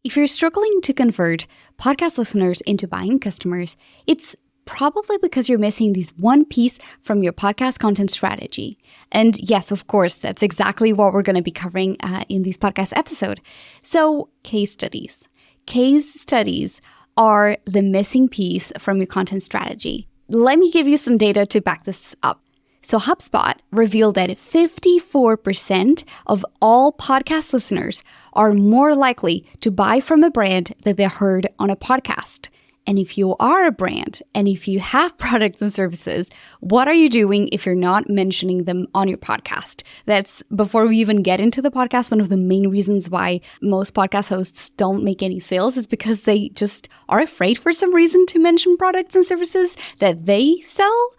If you're struggling to convert podcast listeners into buying customers, it's probably because you're missing this one piece from your podcast content strategy. And yes, of course, that's exactly what we're going to be covering in this podcast episode. So, case studies. Case studies are the missing piece from your content strategy. Let me give you some data to back this up. So HubSpot revealed that 54% of all podcast listeners are more likely to buy from a brand that they heard on a podcast. And if you are a brand and if you have products and services, what are you doing if you're not mentioning them on your podcast? That's, before we even get into the podcast, one of the main reasons why most podcast hosts don't make any sales is because they just are afraid for some reason to mention products and services that they sell.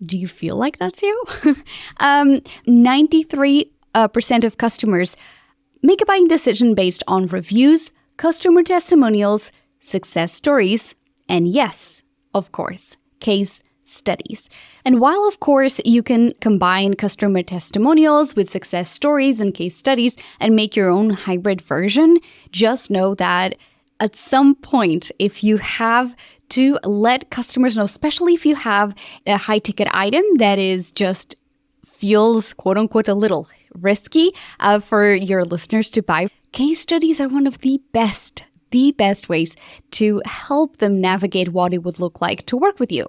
Do you feel like that's you? 93% of customers make a buying decision based on reviews, customer testimonials, success stories, and yes, of course, case studies. And while, of course, you can combine customer testimonials with success stories and case studies and make your own hybrid version, just know that at some point, if you have to let customers know, especially if you have a high ticket item that is just feels quote unquote a little risky for your listeners to buy, case studies are one of the best ways to help them navigate what it would look like to work with you.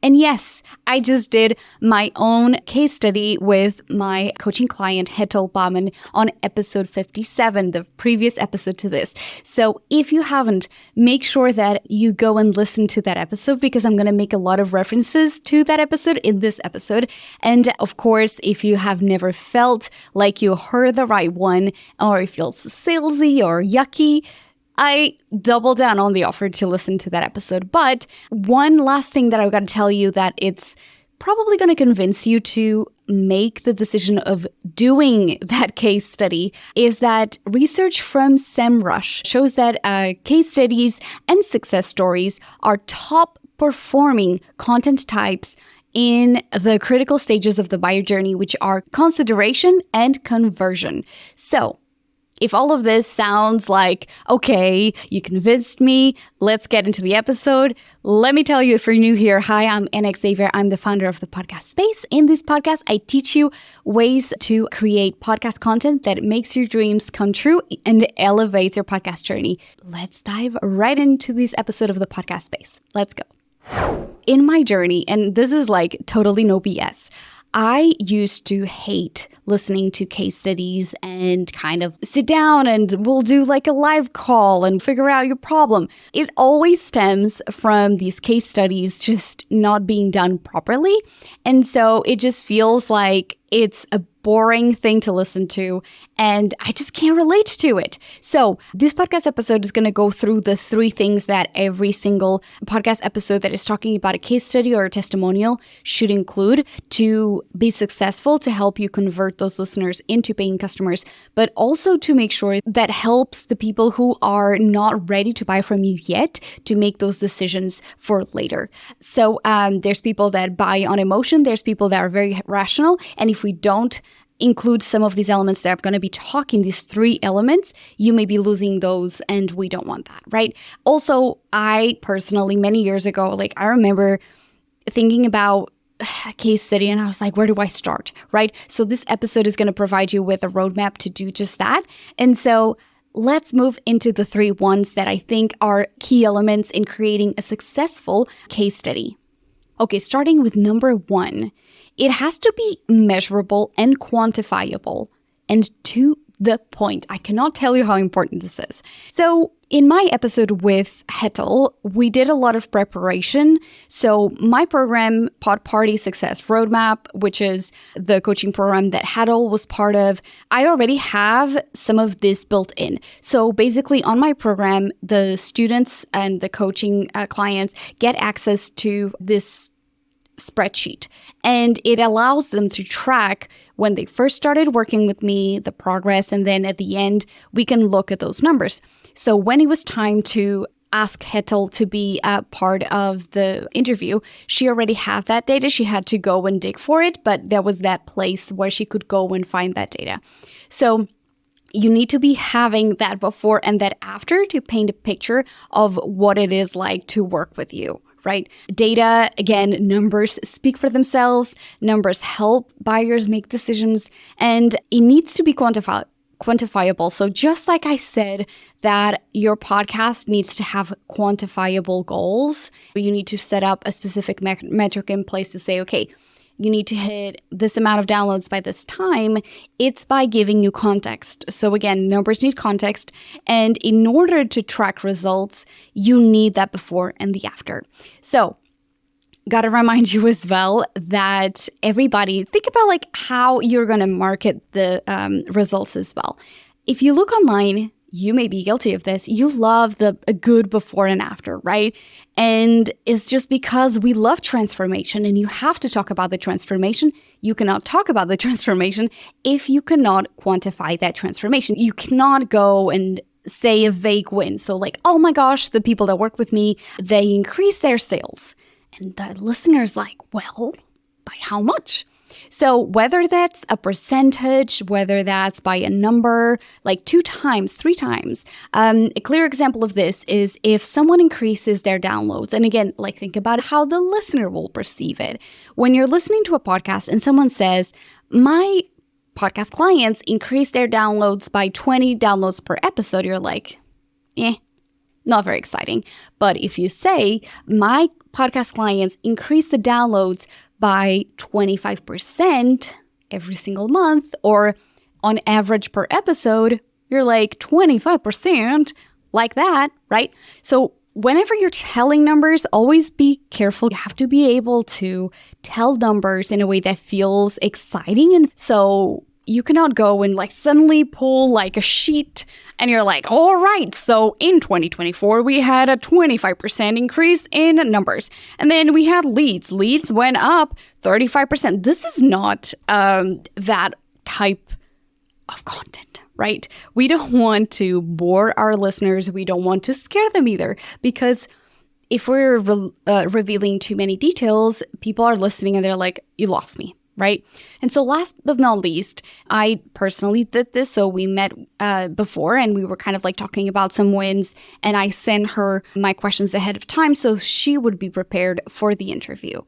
And yes, I just did my own case study with my coaching client, Hetal Bauman, on episode 57, the previous episode to this. So if you haven't, make sure that you go and listen to that episode because I'm going to make a lot of references to that episode in this episode. And of course, if you have never felt like you heard the right one, or it feels salesy or yucky, I double down on the offer to listen to that episode. But one last thing that I've got to tell you that it's probably going to convince you to make the decision of doing that case study is that research from SEMrush shows that case studies and success stories are top performing content types in the critical stages of the buyer journey, which are consideration and conversion. So, if all of this sounds like, okay, you convinced me, let's get into the episode. Let me tell you, if you're new here, hi, I'm Anna Xavier. I'm the founder of the podcast space. In this podcast, I teach you ways to create podcast content that makes your dreams come true and elevates your podcast journey. Let's dive right into this episode of the podcast space. Let's go. In my journey, and this is like totally no BS, I used to hate listening to case studies and kind of sit down and we'll do like a live call and figure out your problem. It always stems from these case studies just not being done properly. And so it just feels like it's a boring thing to listen to, and I just can't relate to it. So this podcast episode is going to go through the 3 things that every single podcast episode that is talking about a case study or a testimonial should include to be successful, to help you convert those listeners into paying customers, but also to make sure that helps the people who are not ready to buy from you yet to make those decisions for later. So there's people that buy on emotion, there's people that are very rational, and if we don't include some of these elements that I'm going to be talking, these 3 elements, you may be losing those, and we don't want that, right? Also, I personally, many years ago, I remember thinking about a case study and I was like, where do I start, right? So this episode is going to provide you with a roadmap to do just that. And so let's move into the 3 ones that I think are key elements in creating a successful case study. Okay, starting with number 1. It has to be measurable and quantifiable and to the point. I cannot tell you how important this is. So in my episode with Hetal, we did a lot of preparation. So my program, Pod Party Success Roadmap, which is the coaching program that Hetal was part of, I already have some of this built in. So basically on my program, the students and the coaching clients get access to this spreadsheet, and it allows them to track when they first started working with me, the progress, and then at the end, we can look at those numbers. So when it was time to ask Hetal to be a part of the interview, she already had that data. She had to go and dig for it, but there was that place where she could go and find that data. So You need to be having that before and that after to paint a picture of what it is like to work with you, right? Data, again, numbers speak for themselves. Numbers help buyers make decisions, and it needs to be quantifiable. So just like I said that your podcast needs to have quantifiable goals, you need to set up a specific metric in place to say, okay, you need to hit this amount of downloads by this time. It's by giving you context. So again, numbers need context. And in order to track results, you need that before and the after. So gotta remind you as well that everybody, think about like how you're gonna market the results as well. If you look online, you may be guilty of this. You love a good before and after, right? And it's just because we love transformation, and you have to talk about the transformation. You cannot talk about the transformation if you cannot quantify that transformation. You cannot go and say a vague win. So like, oh my gosh, the people that work with me, they increase their sales. And the listener's like, well, by how much? So whether that's a percentage, whether that's by a number, like 2 times, 3 times, a clear example of this is if someone increases their downloads. And again, like think about how the listener will perceive it. When you're listening to a podcast and someone says, my podcast clients increase their downloads by 20 downloads per episode, you're like, not very exciting. But if you say, my podcast clients increase the downloads by 25% every single month, or on average per episode, you're like 25%, like that, right? So whenever you're telling numbers, always be careful. You have to be able to tell numbers in a way that feels exciting. And so you cannot go and like suddenly pull like a sheet and you're like, all right, so in 2024, we had a 25% increase in numbers. And then we had leads. Leads went up 35%. This is not that type of content, right? We don't want to bore our listeners. We don't want to scare them either, because if we're revealing too many details, people are listening and they're like, you lost me. Right? And so last but not least, I personally did this. So we met before and we were kind of like talking about some wins, and I sent her my questions ahead of time so she would be prepared for the interview.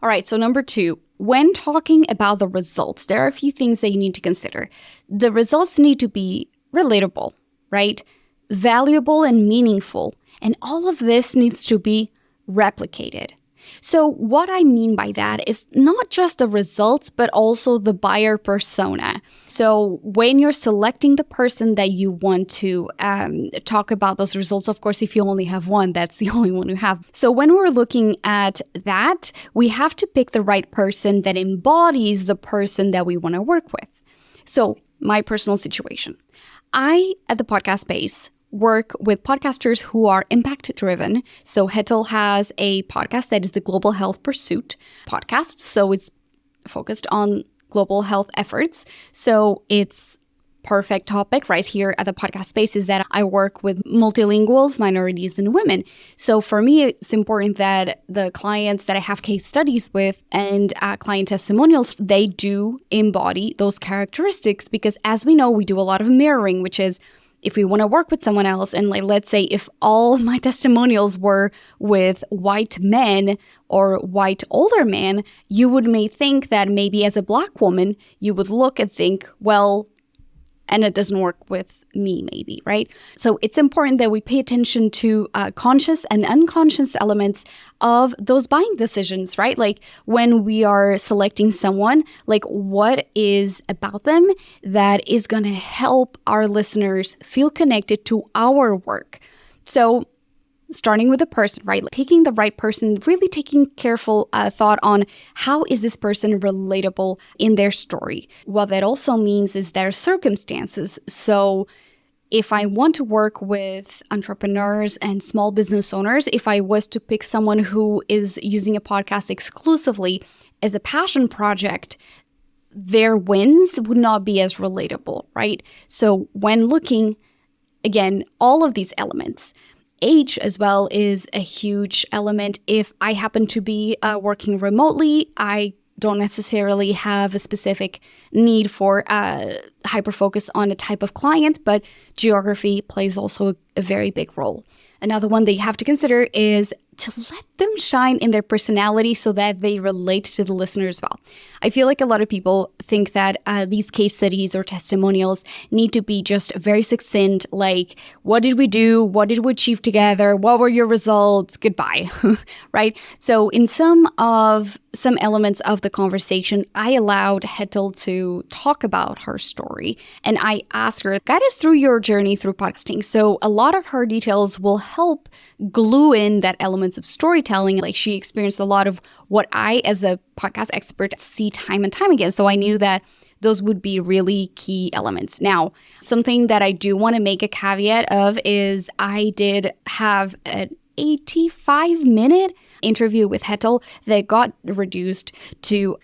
All right, so number 2, when talking about the results, there are a few things that you need to consider. The results need to be relatable, right? Valuable and meaningful. And all of this needs to be replicated. So what I mean by that is not just the results, but also the buyer persona. So when you're selecting the person that you want to talk about those results, of course, if you only have one, that's the only one you have. So when we're looking at that, we have to pick the right person that embodies the person that we want to work with. So my personal situation. I, at the podcast space, work with podcasters who are impact-driven. So Hetel has a podcast that is the Global Health Pursuit podcast. So it's focused on global health efforts. So it's perfect topic right here at the podcast space is that I work with multilinguals, minorities, and women. So for me, it's important that the clients that I have case studies with and client testimonials, they do embody those characteristics, because as we know, we do a lot of mirroring, which is if we want to work with someone else, and like, let's say if all my testimonials were with white men or white older men, you may think that maybe as a Black woman, you would look and think, well, and it doesn't work with me maybe, right? So it's important that we pay attention to conscious and unconscious elements of those buying decisions, right? Like when we are selecting someone, like what is about them that is going to help our listeners feel connected to our work. So starting with the person, right? Like picking the right person, really taking careful thought on how is this person relatable in their story. What that also means is their circumstances. So if I want to work with entrepreneurs and small business owners, if I was to pick someone who is using a podcast exclusively as a passion project, their wins would not be as relatable, right? So when looking, again, all of these elements, age as well is a huge element. If I happen to be working remotely, I don't necessarily have a specific need for hyper focus on a type of client, but geography plays also a very big role. Another one that you have to consider is to let them shine in their personality so that they relate to the listener as well. I feel like a lot of people think that these case studies or testimonials need to be just very succinct, like, what did we do? What did we achieve together? What were your results? Goodbye, right? So in some elements of the conversation, I allowed Hettel to talk about her story, and I asked her, guide us through your journey through podcasting. So a lot of her details will help glue in that elements of storytelling. Like, she experienced a lot of what I, as a podcast expert, see time and time again. So I knew that those would be really key elements. Now, something that I do want to make a caveat of is I did have an 85-minute interview with Hettel that got reduced to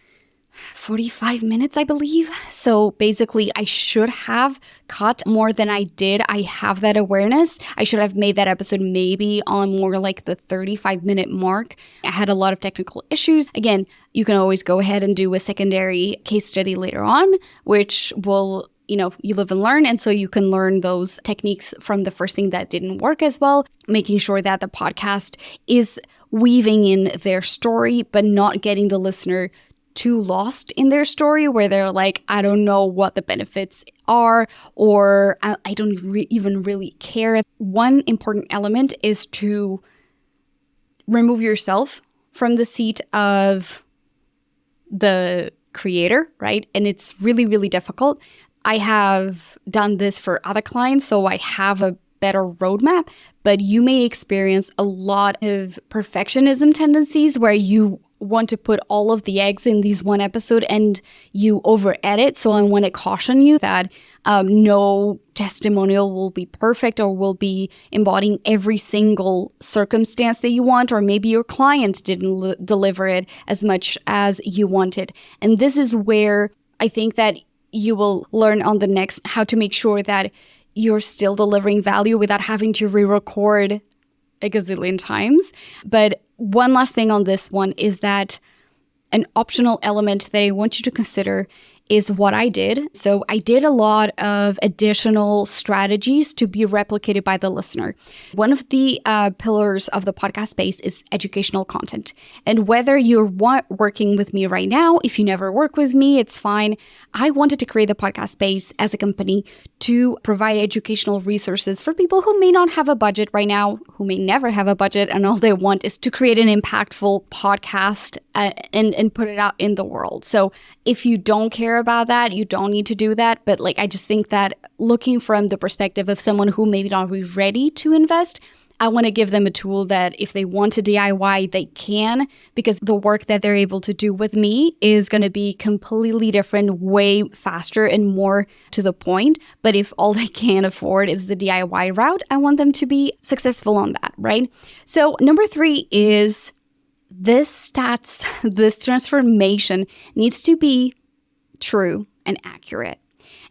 45 minutes, I believe. So basically, I should have cut more than I did. I have that awareness. I should have made that episode maybe on more like the 35-minute mark. I had a lot of technical issues. Again, you can always go ahead and do a secondary case study later on, which will, you live and learn. And so you can learn those techniques from the first thing that didn't work as well, making sure that the podcast is weaving in their story, but not getting the listener too lost in their story where they're like, I don't know what the benefits are, or I don't even really care. One important element is to remove yourself from the seat of the creator, right? And it's really, really difficult. I have done this for other clients, so I have a better roadmap, but you may experience a lot of perfectionism tendencies where you want to put all of the eggs in these one episode and you over edit. So I want to caution you that no testimonial will be perfect or will be embodying every single circumstance that you want, or maybe your client didn't deliver it as much as you wanted. And this is where I think that you will learn on the next how to make sure that you're still delivering value without having to re-record a gazillion times. But one last thing on this one is that an optional element that I want you to consider is what I did. So I did a lot of additional strategies to be replicated by the listener. One of the pillars of the podcast space is educational content. And whether you're working with me right now, if you never work with me, it's fine. I wanted to create the podcast space as a company to provide educational resources for people who may not have a budget right now, who may never have a budget, and all they want is to create an impactful podcast and put it out in the world. So if you don't care about that, you don't need to do that. But I just think that looking from the perspective of someone who maybe not be ready to invest, I want to give them a tool that if they want to DIY, they can, because the work that they're able to do with me is going to be completely different, way faster and more to the point. But if all they can afford is the DIY route, I want them to be successful on that, right? So number 3 is this transformation needs to be true and accurate.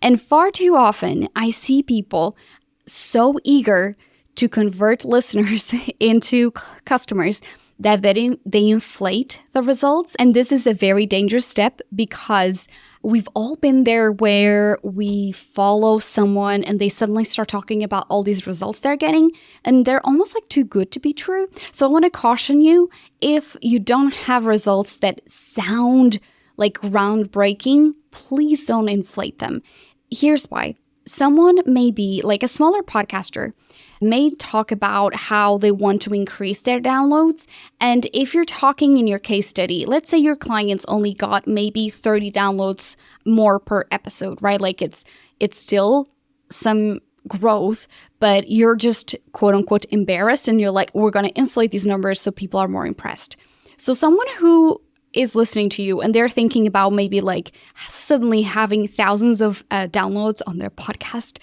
And far too often, I see people so eager to convert listeners into customers that they inflate the results. And this is a very dangerous step because we've all been there where we follow someone and they suddenly start talking about all these results they're getting and they're almost too good to be true. So I want to caution you, if you don't have results that sound groundbreaking, please don't inflate them. Here's why. Someone may be a smaller podcaster may talk about how they want to increase their downloads. And if you're talking in your case study, let's say your clients only got maybe 30 downloads more per episode, right? It's still some growth, but you're just quote unquote embarrassed and you're we're going to inflate these numbers so people are more impressed. So someone who is listening to you and they're thinking about maybe suddenly having thousands of downloads on their podcast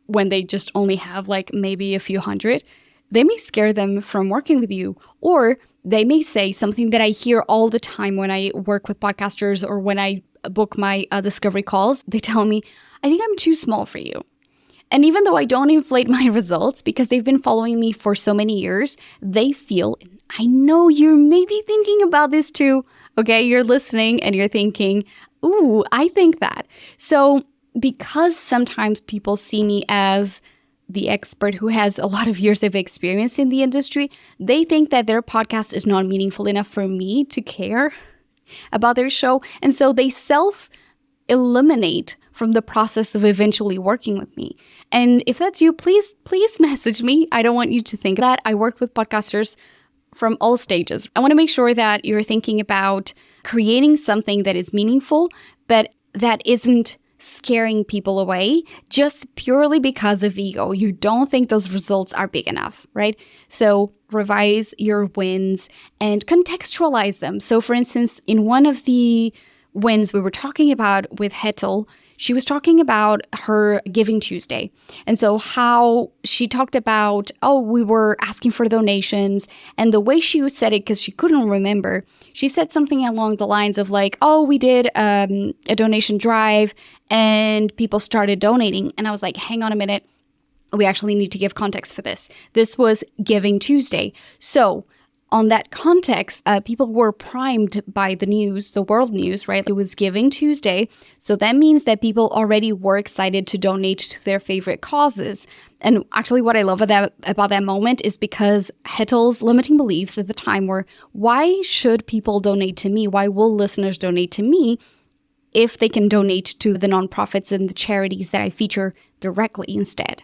when they just only have maybe a few hundred, they may scare them from working with you. Or they may say something that I hear all the time when I work with podcasters or when I book my discovery calls. They tell me, I think I'm too small for you. And even though I don't inflate my results because they've been following me for so many years, they feel, I know you're maybe thinking about this too. Okay, you're listening and you're thinking, ooh, I think that. So because sometimes people see me as the expert who has a lot of years of experience in the industry, they think that their podcast is not meaningful enough for me to care about their show. And so they self-eliminate from the process of eventually working with me. And if that's you, please message me. I don't want you to think that. I work with podcasters from all stages. I want to make sure that you're thinking about creating something that is meaningful, but that isn't scaring people away just purely because of ego. You don't think those results are big enough, right? So revise your wins and contextualize them. So for instance, in one of the wins we were talking about with Hetel, she was talking about her Giving Tuesday. And so how she talked about, we were asking for donations. And the way she said it, because she couldn't remember, she said something along the lines of like, we did a donation drive and people started donating. And I was like, hang on a minute. We actually need to give context for this. This was Giving Tuesday. So on that context, people were primed by the news, the world news, right? It was Giving Tuesday. So that means that people already were excited to donate to their favorite causes. And actually what I love about that moment is because Hetel's limiting beliefs at the time were, why should people donate to me? Why will listeners donate to me if they can donate to the nonprofits and the charities that I feature directly instead?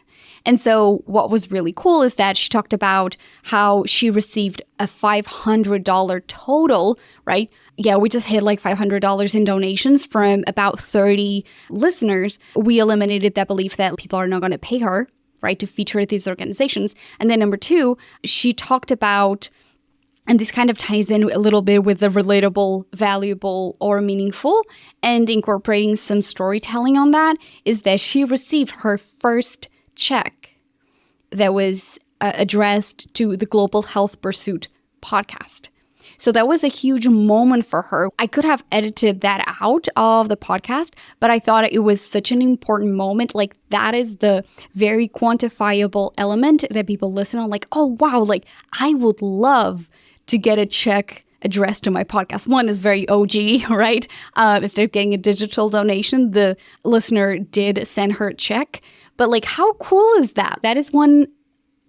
And so what was really cool is that she talked about how she received a $500 total, right? Yeah, we just hit like $500 in donations from about 30 listeners. We eliminated that belief that people are not going to pay her, right, to feature these organizations. And then number two, she talked about, and this kind of ties in a little bit with the relatable, valuable, or meaningful, and incorporating some storytelling on that, is that she received her first check that was addressed to the Global Health Pursuit podcast. So that was a huge moment for her. I could have edited that out of the podcast, but I thought it was such an important moment. Like that is the very quantifiable element that people listen on. Like, oh, wow, like I would love to get a check addressed to my podcast. One is very OG, right? Instead of getting a digital donation, the listener did send her a check. But like, how cool is that? That is one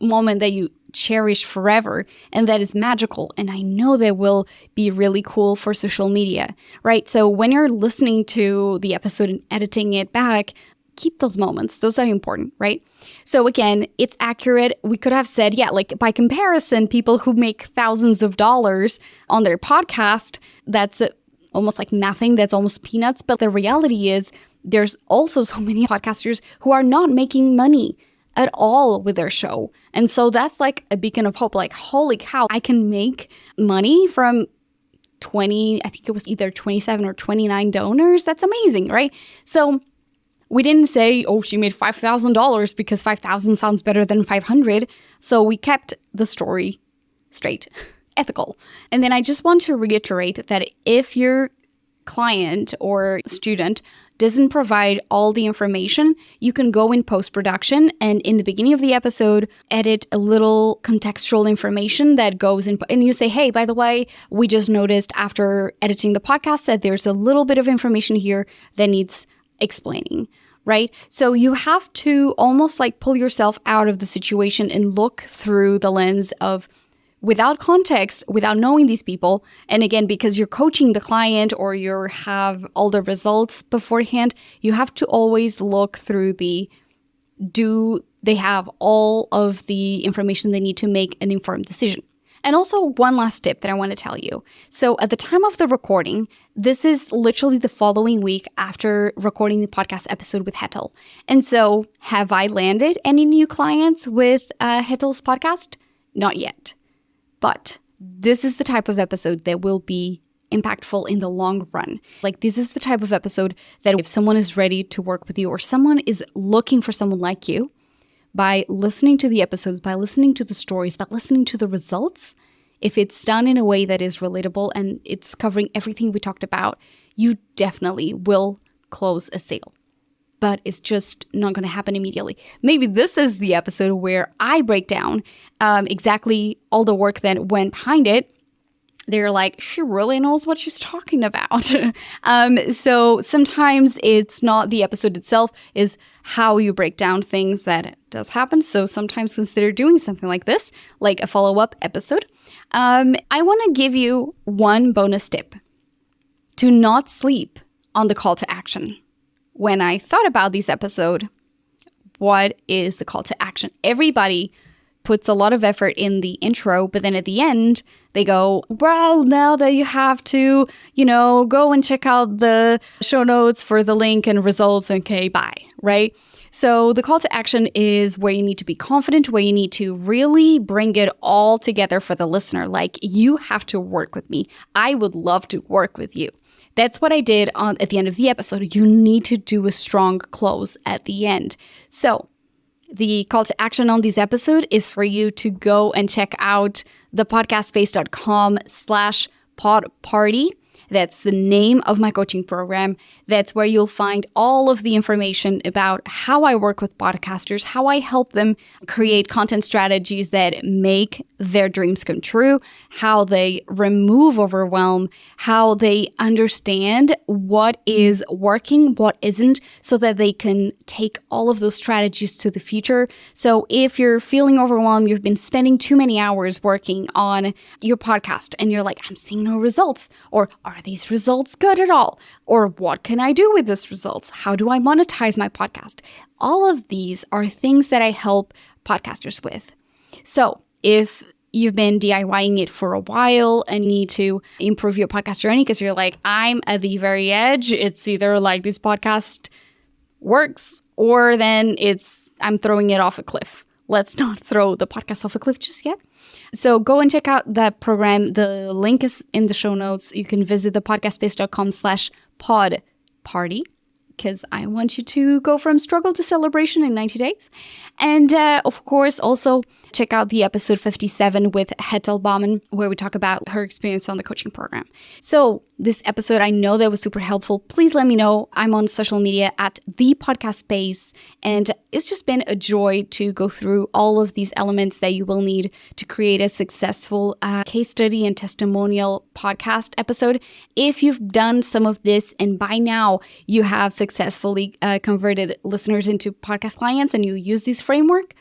moment that you cherish forever, and that is magical. And I know that will be really cool for social media, right? So when you're listening to the episode and editing it back, keep those moments. Those are important, right? So again, it's accurate. We could have said, yeah, like by comparison, people who make thousands of dollars on their podcast, that's almost like nothing. That's almost peanuts. But the reality is there's also so many podcasters who are not making money at all with their show. And so that's like a beacon of hope. Like, holy cow, I can make money from 20, I think it was either 27 or 29 donors. That's amazing, right? So we didn't say, she made $5,000 because 5,000 sounds better than 500. So we kept the story straight, ethical. And then I just want to reiterate that if your client or student doesn't provide all the information, you can go in post-production and in the beginning of the episode, edit a little contextual information that goes in. And you say, hey, by the way, we just noticed after editing the podcast that there's a little bit of information here that needs explaining, right? So you have to almost like pull yourself out of the situation and look through the lens of, without context, without knowing these people, and again, because you're coaching the client or you have all the results beforehand, you have to always look through do they have all of the information they need to make an informed decision? And also one last tip that I want to tell you. So at the time of the recording, this is literally the following week after recording the podcast episode with Hetel. And so have I landed any new clients with Hetel's podcast? Not yet. But this is the type of episode that will be impactful in the long run. Like this is the type of episode that if someone is ready to work with you or someone is looking for someone like you, by listening to the episodes, by listening to the stories, by listening to the results, if it's done in a way that is relatable and it's covering everything we talked about, you definitely will close a sale. but it's just not going to happen immediately. Maybe this is the episode where I break down exactly all the work that went behind it. They're like, she really knows what she's talking about. So sometimes it's not the episode itself, is how you break down things that does happen. So sometimes consider doing something like this, like a follow-up episode. I want to give you one bonus tip. Do not sleep on the call to action. When I thought about this episode, what is the call to action? Everybody puts a lot of effort in the intro, but then at the end, they go, well, now that you have to, go and check out the show notes for the link and results, okay, bye, right? So the call to action is where you need to be confident, where you need to really bring it all together for the listener. Like, you have to work with me. I would love to work with you. That's what I did at the end of the episode. You need to do a strong close at the end. So the call to action on this episode is for you to go and check out thepodcastspace.com/podparty. That's the name of my coaching program. That's where you'll find all of the information about how I work with podcasters, how I help them create content strategies that make their dreams come true, how they remove overwhelm, how they understand what is working, what isn't, so that they can take all of those strategies to the future. So if you're feeling overwhelmed, you've been spending too many hours working on your podcast and you're like, I'm seeing no results, or are these results good at all? Or what can I do with these results? How do I monetize my podcast? All of these are things that I help podcasters with. So if you've been DIYing it for a while and you need to improve your podcast journey because you're like, I'm at the very edge. It's either like this podcast works or then I'm throwing it off a cliff. Let's not throw the podcast off a cliff just yet. So go and check out that program. The link is in the show notes. You can visit thepodcastspace.com/podparty because I want you to go from struggle to celebration in 90 days. And of course, also check out the episode 57 with Hetal Bauman, where we talk about her experience on the coaching program. So this episode, I know that was super helpful. Please let me know. I'm on social media at The Podcast Space, and it's just been a joy to go through all of these elements that you will need to create a successful case study and testimonial podcast episode. If you've done some of this and by now you have successfully converted listeners into podcast clients and you use this framework,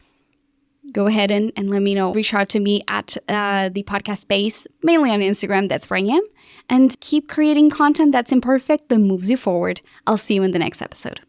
go ahead and let me know. Reach out to me at The Podcast Space, mainly on Instagram. That's where I am. And keep creating content that's imperfect but moves you forward. I'll see you in the next episode.